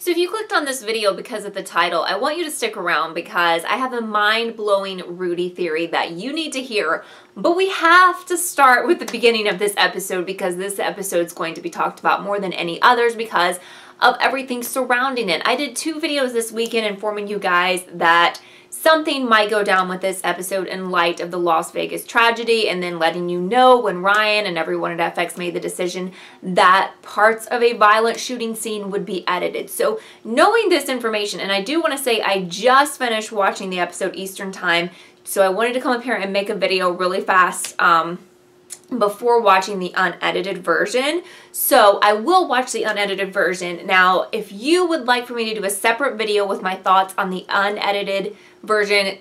So if you clicked on this video because of the title, I want you to stick around because I have a mind-blowing Rudy theory that you need to hear. But we have to start with the beginning of this episode because this episode is going to be talked about more than any others because of everything surrounding it. I did 2 videos this weekend informing you guys that something might go down with this episode in light of the Las Vegas tragedy, and then letting you know when Ryan and everyone at FX made the decision that parts of a violent shooting scene would be edited. So knowing this information, and I do want to say I just finished watching the episode Eastern Time, so I wanted to come up here and make a video really fast before watching the unedited version. So I will watch the unedited version. Now, if you would like for me to do a separate video with my thoughts on the unedited version,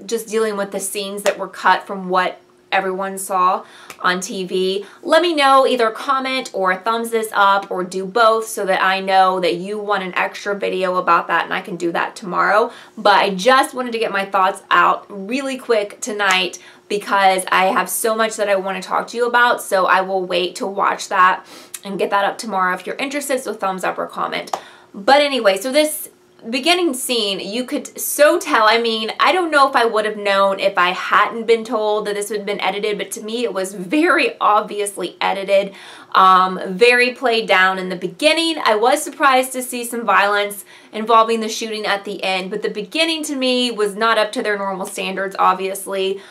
just dealing with the scenes that were cut from what everyone saw on TV, let me know. Either comment or thumbs this up or do both so that I know that you want an extra video about that, and I can do that tomorrow. But I just wanted to get my thoughts out really quick tonight because I have so much that I want to talk to you about, so I will wait to watch that and get that up tomorrow if you're interested, so thumbs up or comment. But anyway, so this beginning scene, you could so tell. I mean, I don't know if I would have known if I hadn't been told that this had been edited, but to me it was very obviously edited, very played down in the beginning. I was surprised to see some violence involving the shooting at the end, but the beginning to me was not up to their normal standards, obviously.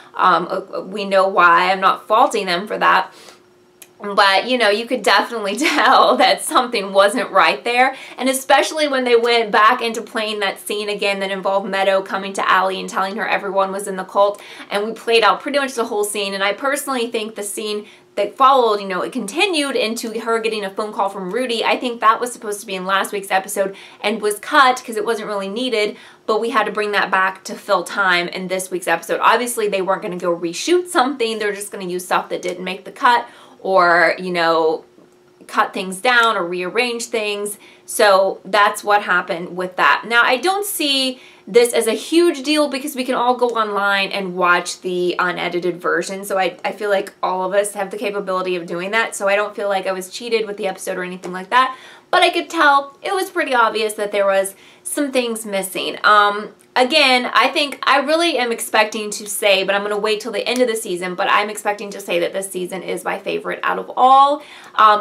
We know why. I'm not faulting them for that. But, you know, you could definitely tell that something wasn't right there. And especially when they went back into playing that scene again that involved Meadow coming to Allie and telling her everyone was in the cult. And we played out pretty much the whole scene. And I personally think the scene that followed, you know, it continued into her getting a phone call from Rudy. I think that was supposed to be in last week's episode and was cut because it wasn't really needed. But we had to bring that back to fill time in this week's episode. Obviously, they weren't going to go reshoot something. They're just going to use stuff that didn't make the cut, or, you know, cut things down or rearrange things. So that's what happened with that. Now, I don't see this as a huge deal because we can all go online and watch the unedited version. So I feel like all of us have the capability of doing that. So I don't feel like I was cheated with the episode or anything like that. But I could tell it was pretty obvious that there was some things missing. Again, I think I really am expecting to say, but I'm going to wait till the end of the season, but I'm expecting to say that this season is my favorite out of all,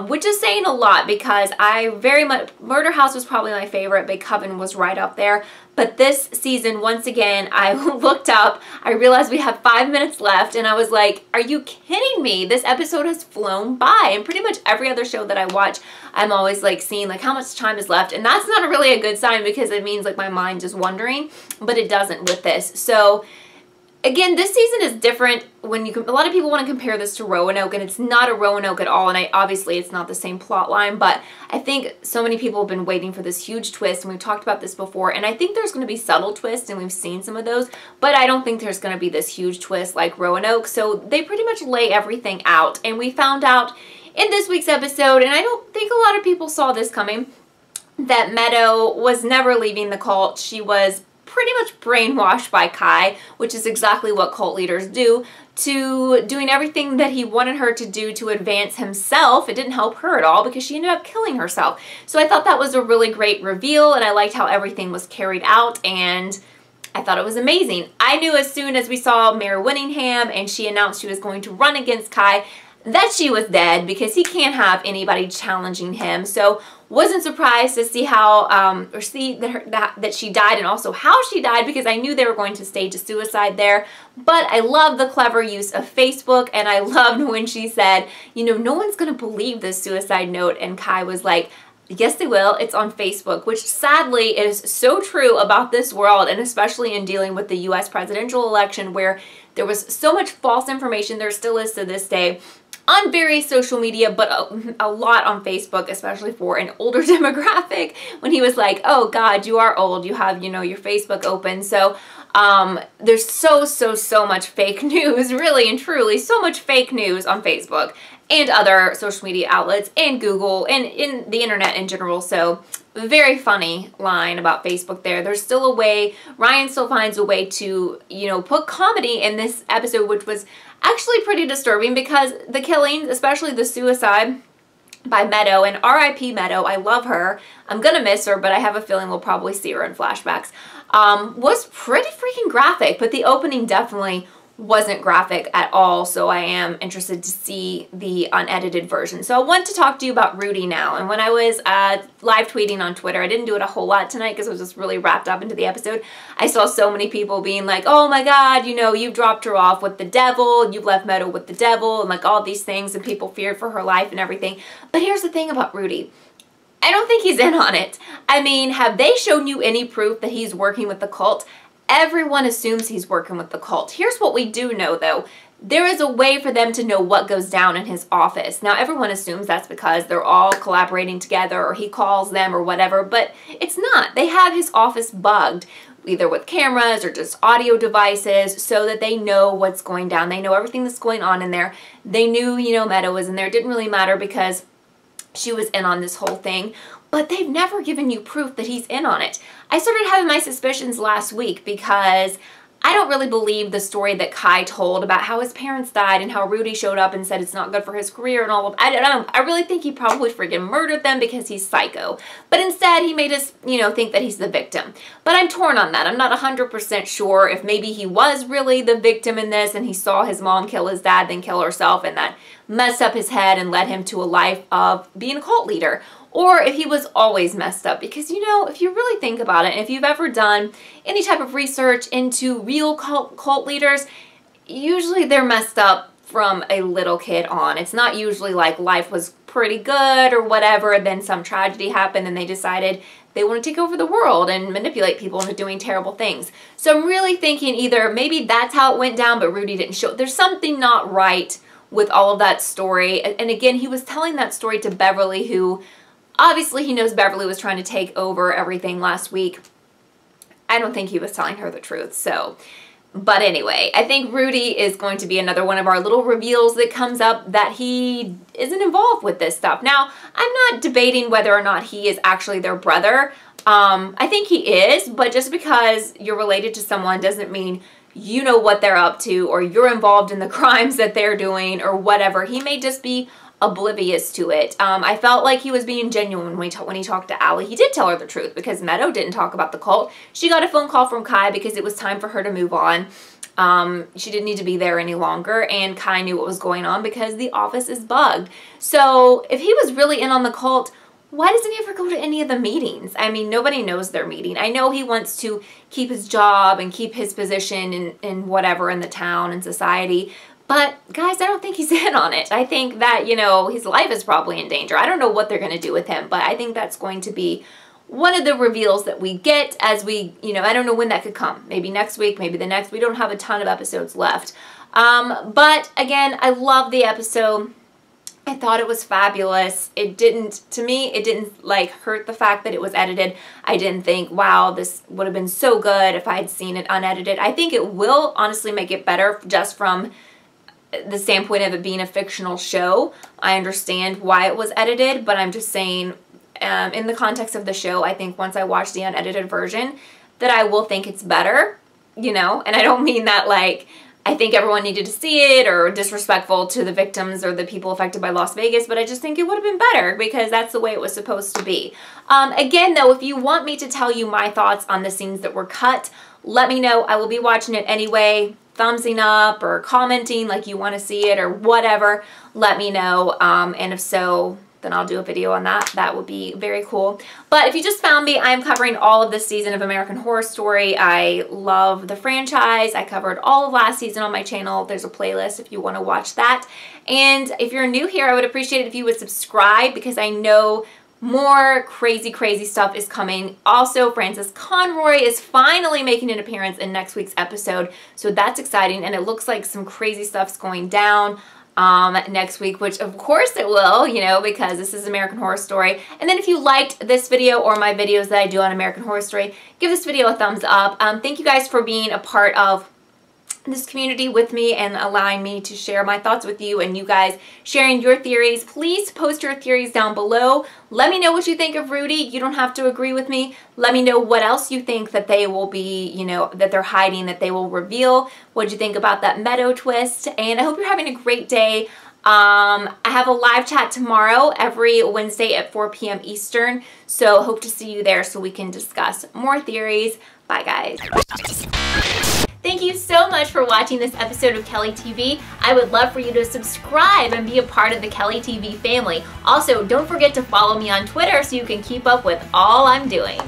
which is saying a lot because I very much, Murder House was probably my favorite, but Coven was right up there. But this season, once again, I looked up, I realized we have 5 minutes left, and I was like, are you kidding me? This episode has flown by. And pretty much every other show that I watch, I'm always like seeing like how much time is left. And that's not really a good sign because it means like my mind is wandering, but it doesn't with this. So again, this season is different. When you, a lot of people want to compare this to Roanoke, and it's not a Roanoke at all. And obviously it's not the same plot line, but I think so many people have been waiting for this huge twist, and we've talked about this before. And I think there's going to be subtle twists, and we've seen some of those, but I don't think there's going to be this huge twist like Roanoke. So they pretty much lay everything out, and we found out in this week's episode, and I don't think a lot of people saw this coming, that Meadow was never leaving the cult. She was pretty much brainwashed by Kai, which is exactly what cult leaders do, to doing everything that he wanted her to do to advance himself. It didn't help her at all because she ended up killing herself. So I thought that was a really great reveal, and I liked how everything was carried out, and I thought it was amazing. I knew as soon as we saw Mayor Winningham and she announced she was going to run against Kai that she was dead because he can't have anybody challenging him. So wasn't surprised to see how, or see that she died, and also how she died, because I knew they were going to stage a suicide there. But I love the clever use of Facebook, and I loved when she said, you know, no one's going to believe this suicide note, and Kai was like, yes, they will. It's on Facebook, which sadly is so true about this world, and especially in dealing with the U.S. presidential election, where there was so much false information, there still is to this day, on various social media, but a lot on Facebook, especially for an older demographic, when he was like, oh God, you are old, you have, you know, your Facebook open. So there's so much fake news, really and truly, so much fake news on Facebook and other social media outlets and Google and in the internet in general. So very funny line about Facebook there. There's still a way, Ryan still finds a way to, you know, put comedy in this episode, which was actually pretty disturbing because the killings, especially the suicide, by Meadow, and R.I.P. Meadow, I love her. I'm gonna miss her, but I have a feeling we'll probably see her in flashbacks. Was pretty freaking graphic, but the opening definitely wasn't graphic at all, so I am interested to see the unedited version. So I want to talk to you about Rudy now, and when I was live tweeting on Twitter, I didn't do it a whole lot tonight because I was just really wrapped up into the episode. I saw so many people being like, oh my god, you know, you've dropped her off with the devil, you've left Meadow with the devil, and like all these things, and people feared for her life and everything. But here's the thing about Rudy. I don't think he's in on it. I mean, have they shown you any proof that he's working with the cult? Everyone assumes he's working with the cult. Here's what we do know, though. There is a way for them to know what goes down in his office. Now, everyone assumes that's because they're all collaborating together or he calls them or whatever, but it's not. They have his office bugged, either with cameras or just audio devices, so that they know what's going down. They know everything that's going on in there. They knew, you know, Meadow was in there. It didn't really matter because she was in on this whole thing, but they've never given you proof that he's in on it. I started having my suspicions last week because I don't really believe the story that Kai told about how his parents died and how Rudy showed up and said it's not good for his career and all of I don't know. I really think he probably freaking murdered them because he's psycho. But instead, he made us, you know, think that he's the victim. But I'm torn on that. I'm not 100% sure if maybe he was really the victim in this and he saw his mom kill his dad, then kill herself, and that messed up his head and led him to a life of being a cult leader. Or if he was always messed up. Because, you know, if you really think about it, if you've ever done any type of research into real cult leaders, usually they're messed up from a little kid on. It's not usually like life was pretty good or whatever, then some tragedy happened and they decided they want to take over the world and manipulate people into doing terrible things. So I'm really thinking either maybe that's how it went down, but Rudy didn't show. There's something not right with all of that story. And again, he was telling that story to Beverly, who obviously he knows Beverly was trying to take over everything last week. I don't think he was telling her the truth, so. But anyway, I think Rudy is going to be another one of our little reveals that comes up that he isn't involved with this stuff. Now, I'm not debating whether or not he is actually their brother. I think he is, but just because you're related to someone doesn't mean you know what they're up to or you're involved in the crimes that they're doing or whatever. He may just be oblivious to it. I felt like he was being genuine when he talked to Allie. He did tell her the truth because Meadow didn't talk about the cult. She got a phone call from Kai because it was time for her to move on. She didn't need to be there any longer, and Kai knew what was going on because the office is bugged. So if he was really in on the cult, why doesn't he ever go to any of the meetings? I mean, nobody knows they're meeting. I know he wants to keep his job and keep his position in whatever in the town and society, but guys, I don't think he's in on it. I think that, you know, his life is probably in danger. I don't know what they're going to do with him, but I think that's going to be one of the reveals that we get as we, you know, I don't know when that could come. Maybe next week, maybe the next. We don't have a ton of episodes left. But again, I love the episode. I thought it was fabulous. It didn't, to me, it didn't like hurt the fact that it was edited. I didn't think, wow, this would have been so good if I had seen it unedited. I think it will honestly make it better just from the standpoint of it being a fictional show. I understand why it was edited, but I'm just saying in the context of the show, I think once I watch the unedited version that I will think it's better, you know, and I don't mean that like I think everyone needed to see it or disrespectful to the victims or the people affected by Las Vegas, but I just think it would have been better because that's the way it was supposed to be. Again, though, if you want me to tell you my thoughts on the scenes that were cut, let me know. I will be watching it anyway. Thumbsing up or commenting like you want to see it or whatever, let me know. And if so, then I'll do a video on that. That would be very cool. But if you just found me, I'm covering all of this season of American Horror Story. I love the franchise. I covered all of last season on my channel. There's a playlist if you want to watch that. And if you're new here, I would appreciate it if you would subscribe because I know more crazy stuff is coming. Also, Francis Conroy is finally making an appearance in next week's episode, so that's exciting, and it looks like some crazy stuff's going down next week, which of course it will, you know, because this is American Horror Story. And then if you liked this video or my videos that I do on American Horror Story, give this video a thumbs up. Thank you guys for being a part of this community with me and allowing me to share my thoughts with you and you guys sharing your theories. Please post your theories down below. Let me know what you think of Rudy. You don't have to agree with me. Let me know what else you think that they will be, you know, that they're hiding, that they will reveal. What did you think about that Meadow twist? And I hope you're having a great day. I have a live chat tomorrow every Wednesday at 4 p.m. Eastern, so hope to see you there so we can discuss more theories. Bye, guys. Thank you so much for watching this episode of Kelly TV. I would love for you to subscribe and be a part of the Kelly TV family. Also, don't forget to follow me on Twitter so you can keep up with all I'm doing.